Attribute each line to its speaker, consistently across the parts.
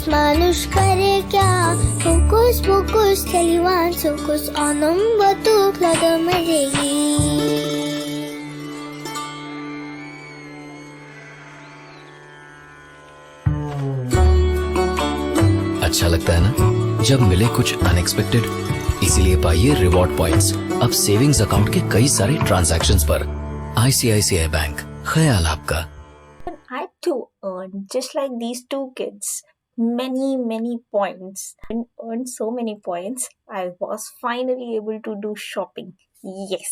Speaker 1: मानुष करे क्या Hokus pokus teliwan sukus onum batuk ladamazegi
Speaker 2: अच्छा लगता है ना जब मिले कुछ अनएक्सपेक्टेड। इसीलिए पाइए रिवॉर्ड पॉइंट्स अब सेविंग्स अकाउंट के कई सारे ट्रांजैक्शंस पर। ICICI बैंक, ख्याल आपका।
Speaker 3: I too earned, just like these two kids, many points. And earned so many points, I was finally able to do shopping. Yes.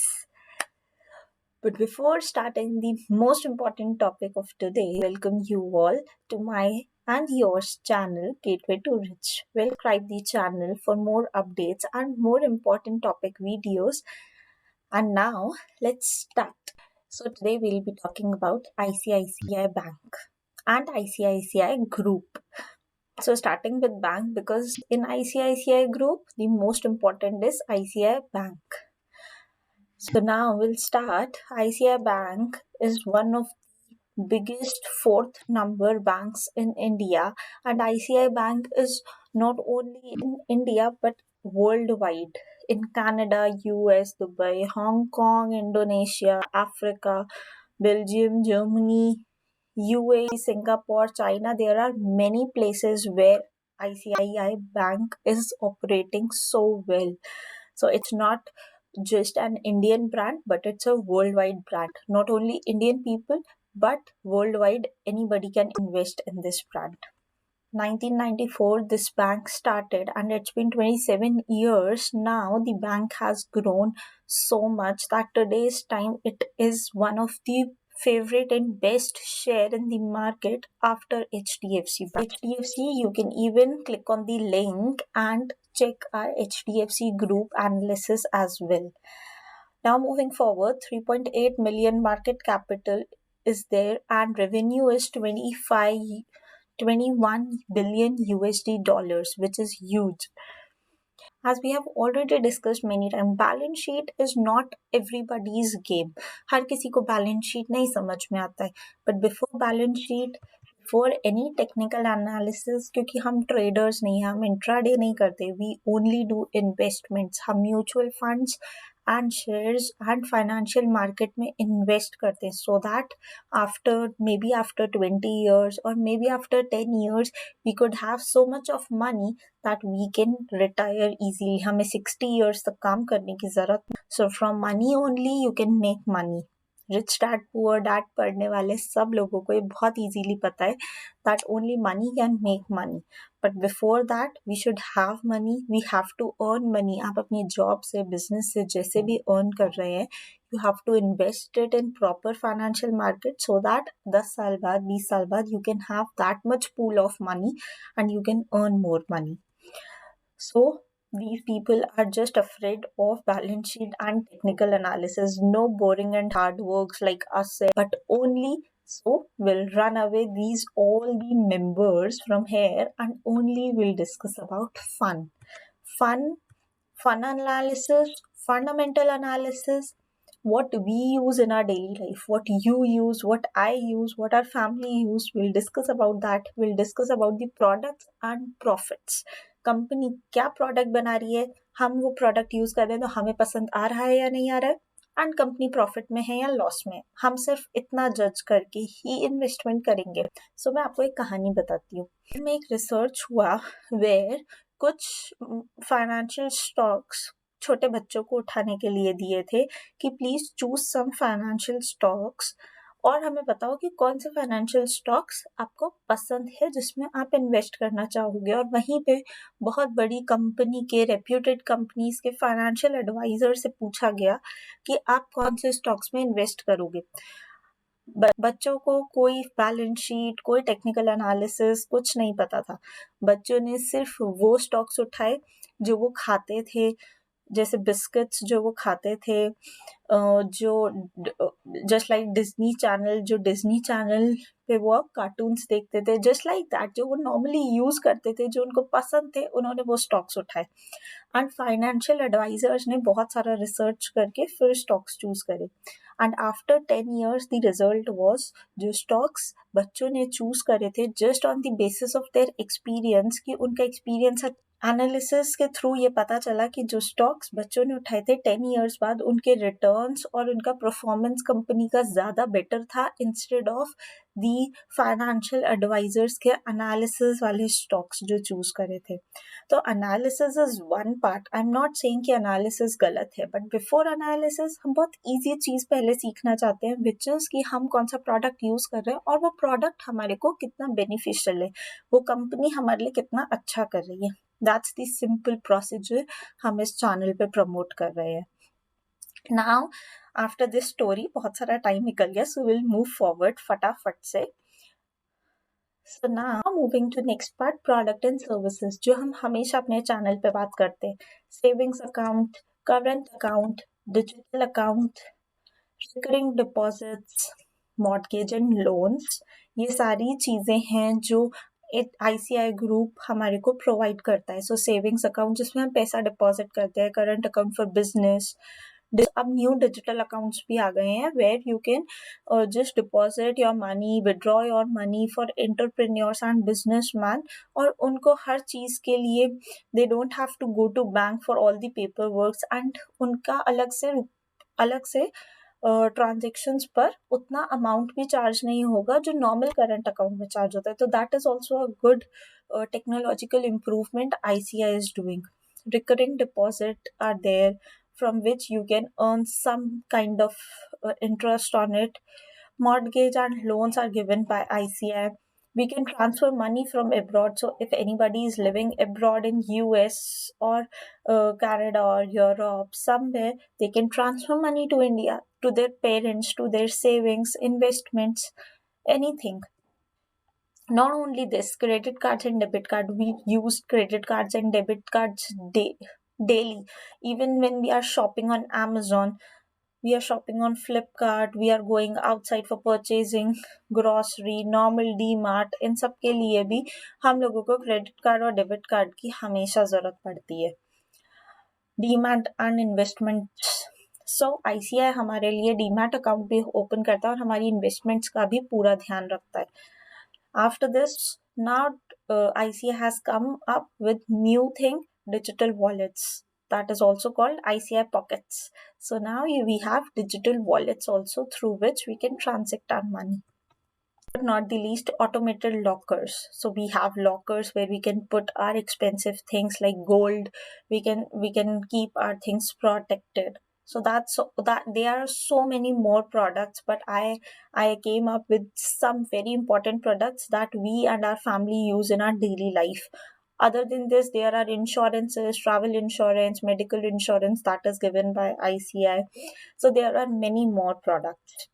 Speaker 3: But before starting the most important topic of today, welcome you all to my and yours channel, Gateway to Rich. Subscribe the channel for more updates and more important topic videos. And now, let's start. So today we'll be talking about ICICI Bank and ICICI Group. So starting with bank, because in ICICI Group, the most important is ICICI Bank. So now we'll start. ICICI Bank is one of the biggest fourth number banks in India, and ICICI Bank is not only in India but worldwide, in Canada, US, Dubai, Hong Kong, Indonesia, Africa, Belgium, Germany, UAE, Singapore, China. There are many places where ICICI Bank is operating so well. So it's not just an Indian brand, but it's a worldwide brand. Not only Indian people, but worldwide, anybody can invest in this brand. 1994 this bank started, and it's been 27 years now. The bank has grown so much that today's time it is one of the favorite and best share in the market after HDFC Bank. HDFC, you can even click on the link and check our HDFC group analysis as well. Now moving forward, 3.8 million market capital is there, and revenue is 21 billion USD dollars, which is huge. As we have already discussed many times, balance sheet is not everybody's game. हर किसी को balance sheet नहीं समझ में आता है. But before balance sheet, before any technical analysis, क्योंकि हम traders नहीं हैं, हम intraday नहीं करते, we only do investments. हम mutual funds and shares and financial market में invest करते हैं, so that maybe after 20 years or maybe after 10 years we could have so much of money that we can retire easily. हमें 60 years तक काम करने की जरूरत नहीं. So from money only you can make money. Rich Dad Poor Dad पढ़ने वाले सब लोगों को ये बहुत easily पता है that only money can make money. But before that we should have money. We have to earn money. आप अपनी job से, business से जैसे भी earn कर रहे हैं, you have to invest it in proper financial market so that 10 साल बाद, 20 साल बाद you can have that much pool of money and you can earn more money. So these people are just afraid of balance sheet and technical analysis. No boring and hard works like us, but only so we'll run away these all the members from here and only we'll discuss about fun analysis, fundamental analysis, what we use in our daily life, what you use, what I use, what our family use. We'll discuss about that. We'll discuss about the products and profits. Company क्या product बना रही है, हम वो product use कर रहे हैं तो हमें पसंद आ रहा है या नहीं आ रहा है, एंड कंपनी प्रॉफिट में है या लॉस में. हम सिर्फ इतना जज करके ही इन्वेस्टमेंट करेंगे. सो मैं आपको एक कहानी बताती हूँ. में एक रिसर्च हुआ वेयर कुछ फाइनेंशियल स्टॉक्स छोटे बच्चों को उठाने के लिए दिए थे कि please choose some financial stocks और हमें बताओ कि कौन से फाइनेंशियल स्टॉक्स आपको पसंद है जिसमें आप इन्वेस्ट करना चाहोगे. और वहीं पे बहुत बड़ी कंपनी के, रेप्यूटेड कंपनीज के फाइनेंशियल एडवाइजर से पूछा गया कि आप कौन से स्टॉक्स में इन्वेस्ट करोगे. बच्चों को कोई बैलेंस शीट, कोई टेक्निकल एनालिसिस कुछ नहीं पता था. बच्चों ने सिर्फ वो स्टॉक्स उठाए जो वो खाते थे, जैसे बिस्किट्स जो वो खाते थे, जो जस्ट लाइक डिज्नी चैनल, जो डिज्नी चैनल पे वो कार्टून्स देखते थे, जस्ट लाइक दैट, जो वो नॉर्मली यूज करते थे, जो उनको पसंद थे, उन्होंने वो स्टॉक्स उठाए. एंड फाइनेंशियल एडवाइजर्स ने बहुत सारा रिसर्च करके फिर स्टॉक्स चूज करे. And after 10 years the result was जो स्टॉक्स बच्चों ने चूज करे थे just on the basis of their experience, कि उनका एक्सपीरियंस एनालिसिस के थ्रू ये पता चला कि जो स्टॉक्स बच्चों ने उठाए थे 10 years बाद उनके रिटर्न्स और उनका परफॉर्मेंस कंपनी का ज़्यादा बेटर था instead of the financial advisors के एनालिसिस वाले स्टॉक्स जो चूज करे थे. तो analysis is one part. I am not saying कि एनालिसिस गलत है, बट बिफोर एनालिसिस हम बहुत ईजी चीज़ पहले सीखना चाहते हैं, विच इज़ कि हम कौन सा प्रोडक्ट यूज़ कर रहे हैं और वो प्रोडक्ट हमारे को कितना बेनिफिशियल है, वो कंपनी हमारे लिए कितना अच्छा कर रही है. दैट्स द सिंपल प्रोसीजर हम इस चैनल पे प्रमोट कर रहे हैं. नाउ आफ्टर दिस स्टोरी बहुत सारा टाइम निकल गया, सो विल मूव फॉरवर्ड फटाफट से. So now moving to next part, product and services, जो हम हमेशा अपने चैनल पे बात करते हैं. Savings account, current account, digital account, recurring deposits, mortgage and loans, ये सारी चीज़ें हैं जो ICI ग्रुप हमारे को प्रोवाइड करता है. सो सेविंग्स अकाउंट जिसमें हम पैसा डिपॉजिट करते हैं, करंट अकाउंट फॉर बिजनेस. अब न्यू डिजिटल अकाउंट्स भी आ गए हैं where you can just deposit your money, withdraw your money for entrepreneurs and businessman. और उनको हर चीज़ के लिए they don't have to go to bank for all the paper works, and उनका अलग से ट्रांजेक्शंस पर उतना अमाउंट भी चार्ज नहीं होगा जो नॉर्मल करंट अकाउंट में चार्ज होता है. तो that is also a good technological improvement ICI is doing. Recurring deposit are there from which you can earn some kind of interest on it. Mortgage and loans are given by ICI. We can transfer money from abroad. So if anybody is living abroad in US or Canada or Europe, somewhere, they can transfer money to India, to their parents, to their savings, investments, anything. Not only this, credit cards and debit card, we use credit cards and debit cards daily. Even when we are shopping on Amazon, we are shopping on Flipkart, we are going outside for purchasing grocery, normal DMart, इन सब के लिए भी हम लोगों को credit card और debit card की हमेशा ज़रूरत पड़ती है. Demat and investment. So ICI हमारे लिए डीमैट अकाउंट भी ओपन करता है और हमारी इन्वेस्टमेंट्स का भी पूरा ध्यान रखता है. After this, now ICI has come up with new thing, digital wallets, that is also called ICI pockets. So now we have digital wallets also through which we can transact our money. But not the least, automated lockers. So we have lockers where we can put our expensive things like gold. We can keep our things protected. So that there are so many more products, but I came up with some very important products that we and our family use in our daily life. Other than this, there are insurances, travel insurance, medical insurance that is given by ICI. So there are many more products.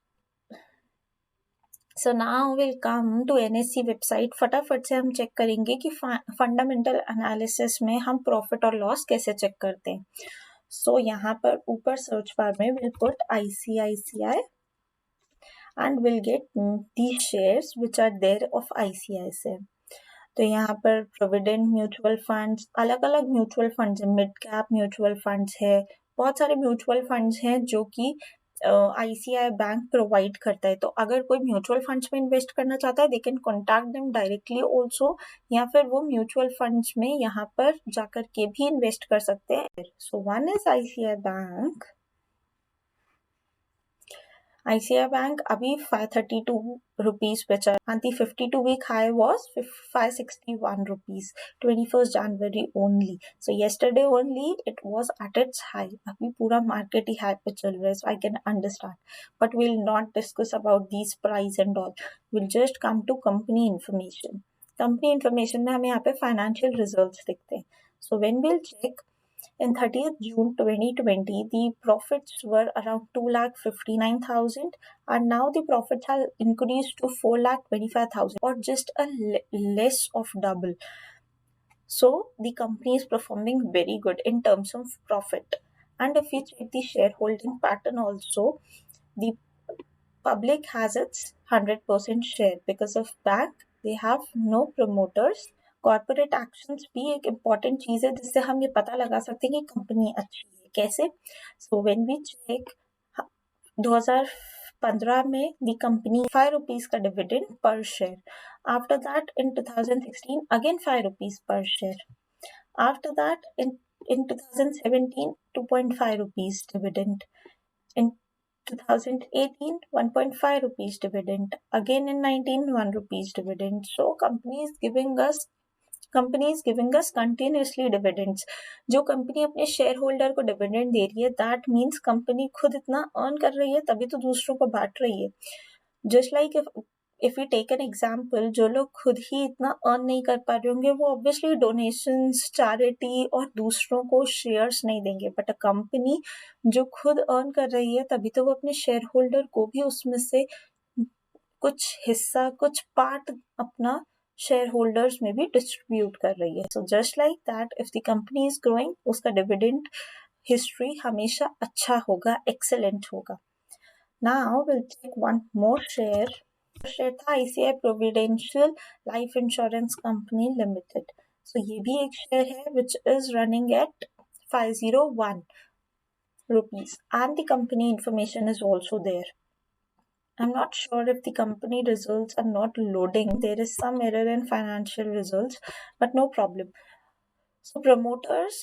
Speaker 3: So now we'll come to NSE website. फटाफट से हम check करेंगे कि fundamental analysis में हम profit और loss कैसे check करते हैं. सो यहाँ पर ऊपर सर्च बार में we'll put ICICI and we'll get the shares which are there of ICI से. तो यहाँ पर प्रोविडेंट म्यूचुअल फंड्स, अलग अलग म्यूचुअल फंड्स है, मिड कैप म्यूचुअल फंड्स है, बहुत सारे म्यूचुअल फंड्स हैं जो कि ICI बैंक प्रोवाइड करता है. तो अगर कोई म्यूचुअल फंड्स में इन्वेस्ट करना चाहता है, they can contact them directly also, या फिर वो म्यूचुअल फंड्स में यहाँ पर जाकर के भी इन्वेस्ट कर सकते हैं. So one is ICI bank. ICI bank अभी 532 rupees पे चल, and the 52-week high was 561 rupees, 21st January only. So yesterday only it was at its high. अभी पूरा market ही high पे चल रहा है, so I can understand. But we'll not discuss about these price and all. We'll just come to company information. Company information में हमें यहाँ पे financial results दिखते हैं. So when we'll check, in 30th June 2020, the profits were around 2,59,000, and now the profits have increased to 4,25,000, or just a less of double. So the company is performing very good in terms of profit. And if we check the shareholding pattern also, the public has its 100% share. Because of bank, they have no promoters. Corporate actions भी एक important चीज़ है जिससे हम ये पता लगा सकते हैं कि कंपनी अच्छी है. कैसे? सो व्हेन वी चेक 2015 में the company 5 rupees का dividend per share. After that in 2016 again 5 rupees per share. After that in 2017 2.5 rupees dividend. In 2018 1.5 rupees dividend. Again in 19 1 rupees dividend. So company is giving us continuously dividends. जो company अपने share holder को dividend दे रही है that means company खुद इतना earn कर रही है तभी तो दूसरों को बांट रही है. Just like if you take an example, जो लोग खुद ही इतना अर्न नहीं कर पा रहे होंगे वो ऑब्वियसली डोनेशंस, चैरिटी और दूसरों को शेयर्स नहीं देंगे. बट अ कंपनी जो खुद अर्न कर रही है तभी तो वो अपने शेयर होल्डर को भी उसमें से कुछ हिस्सा, कुछ पार्ट अपना शेयर होल्डर्स में भी डिस्ट्रीब्यूट कर रही है. So just like that if the company is growing उसका डिविडेंड हिस्ट्री हमेशा अच्छा होगा, एक्सेलेंट होगा. Now will take one more share. Share था ICICI Prudential Life Insurance Company Limited. So ये भी एक शेयर है which is running at 501 rupees and the company information is also there. I'm not sure if the company results are not loading. There is some error in financial results, but no problem. So promoters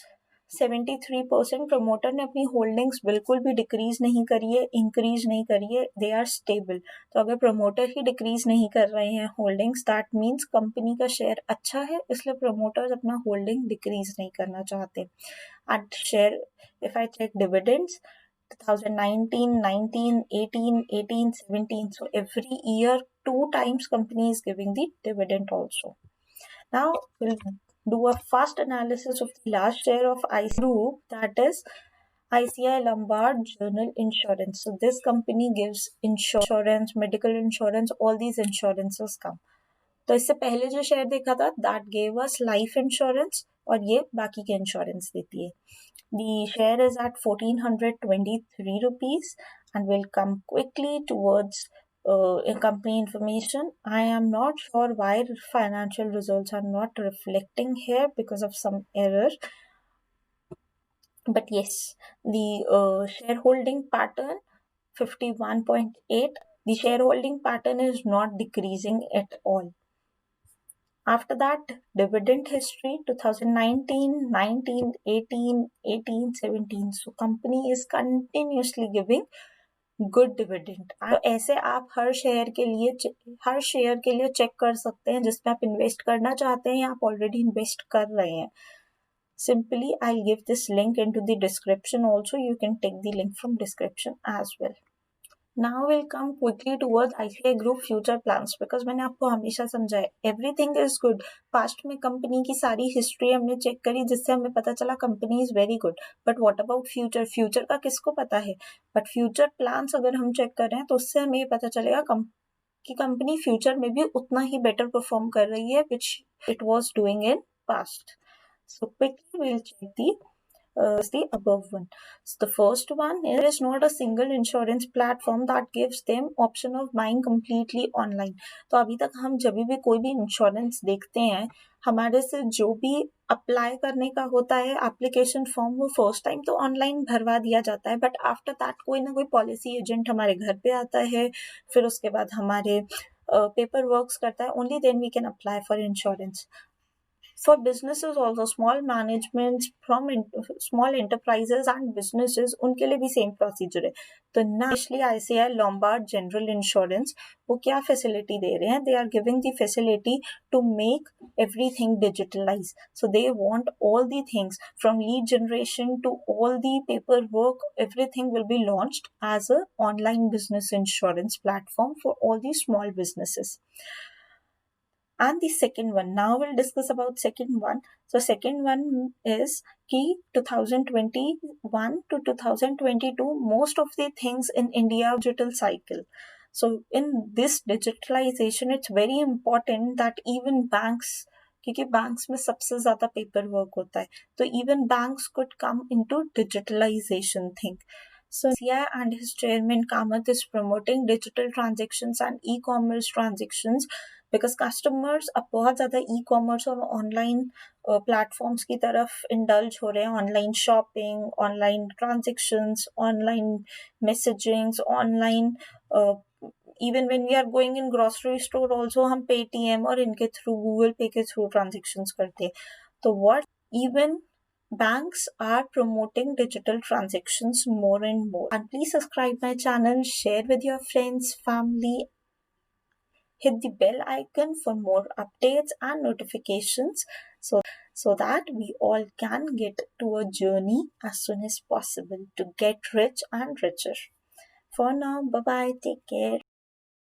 Speaker 3: 73% promoter ने अपनी holdings बिल्कुल भी decrease नहीं करी है, increase नहीं करी है, दे आर स्टेबल. तो अगर प्रमोटर ही डिक्रीज नहीं कर रहे हैं होल्डिंग्स दैट मीन्स कंपनी का शेयर अच्छा है, इसलिए प्रमोटर्स अपना होल्डिंग डिक्रीज नहीं करना चाहते. And share if I check dividends 2019, 19, 18, 18, 17. So every year, 2 times company is giving the dividend also. Now we'll do a fast analysis of the last share of ICI Group, that is ICI Lombard General Insurance. So this company gives insurance, medical insurance, all these insurances come. तो इससे पहले जो share देखा था that gave us life insurance और ये बाकी के इंश्योरेंस देती है. The share is at 1423 rupees and will come quickly towards company information. I am not sure why financial results are not reflecting here because of some error. But yes, the shareholding pattern 51.8. The shareholding pattern is not decreasing at all. After that, dividend history 2019, 19, 18, 18, 17. So company is continuously giving good dividend. तो ऐसे आप हर share के लिए check कर सकते हैं जिसमें आप इन्वेस्ट करना चाहते हैं या आप ऑलरेडी इन्वेस्ट कर रहे हैं. Simply, I'll give this link into the description also. You can take the link from description as well. Now we'll come quickly towards ICI Group future plans because मैंने आपको हमेशा समझाया everything is good. पास्ट में company की सारी history हमने check करी जिससे हमें पता चला company is very good. But what about future? Future का किसको पता है? बट फ्यूचर प्लान्स अगर हम चेक कर रहे हैं तो उससे हमें ये पता चलेगा कि कंपनी फ्यूचर में भी उतना ही बेटर परफॉर्म कर रही है which it was doing in past. So quickly we'll check the above one. So the first one is there is not a single insurance platform that gives them option of buying completely online. तो अभी तक हम जब भी कोई भी insurance देखते हैं हमारे से जो भी अप्लाई करने का होता है एप्लीकेशन फॉर्म वो फर्स्ट टाइम तो ऑनलाइन भरवा दिया जाता है. बट आफ्टर दैट कोई ना कोई पॉलिसी एजेंट हमारे घर पे आता है, फिर उसके बाद हमारे पेपर वर्क्स करता है. Only then we can apply for insurance. For businesses also, small managements from small enterprises and businesses उनके लिए भी सेम प्रोसीजर है. तो nationally ICI Lombard General Insurance वो क्या फैसिलिटी दे रहे हैं? They are giving the facility to make everything digitalized. So they want all the things from lead generation to all the paperwork, everything will be launched as a online business insurance platform for all the small businesses. And the second one, now we'll discuss about second one. So second one is कि 2021 to 2022 most of the things in India digital cycle. So in this digitalization it's very important that even banks, क्योंकि banks में सबसे ज्यादा paper work होता है, तो even banks could come into digitalization thing. So ICI and his chairman Kamath is promoting digital transactions and e-commerce transactions because customers अब बहुत ज़्यादा ई कॉमर्स और ऑनलाइन प्लेटफॉर्म्स की तरफ इंडल्ज हो रहे हैं. Online shopping, online transactions, online messagings, online even when we are going in grocery store also हम पेटीएम और इनके थ्रू, गूगल पे के थ्रू ट्रांजेक्शन्स करते हैं. तो what even banks are promoting digital transactions more and more. And please subscribe my channel, share with your friends, family, hit the bell icon for more updates and notifications so that we all can get to a journey as soon as possible to get rich and richer. For now, bye bye, take care.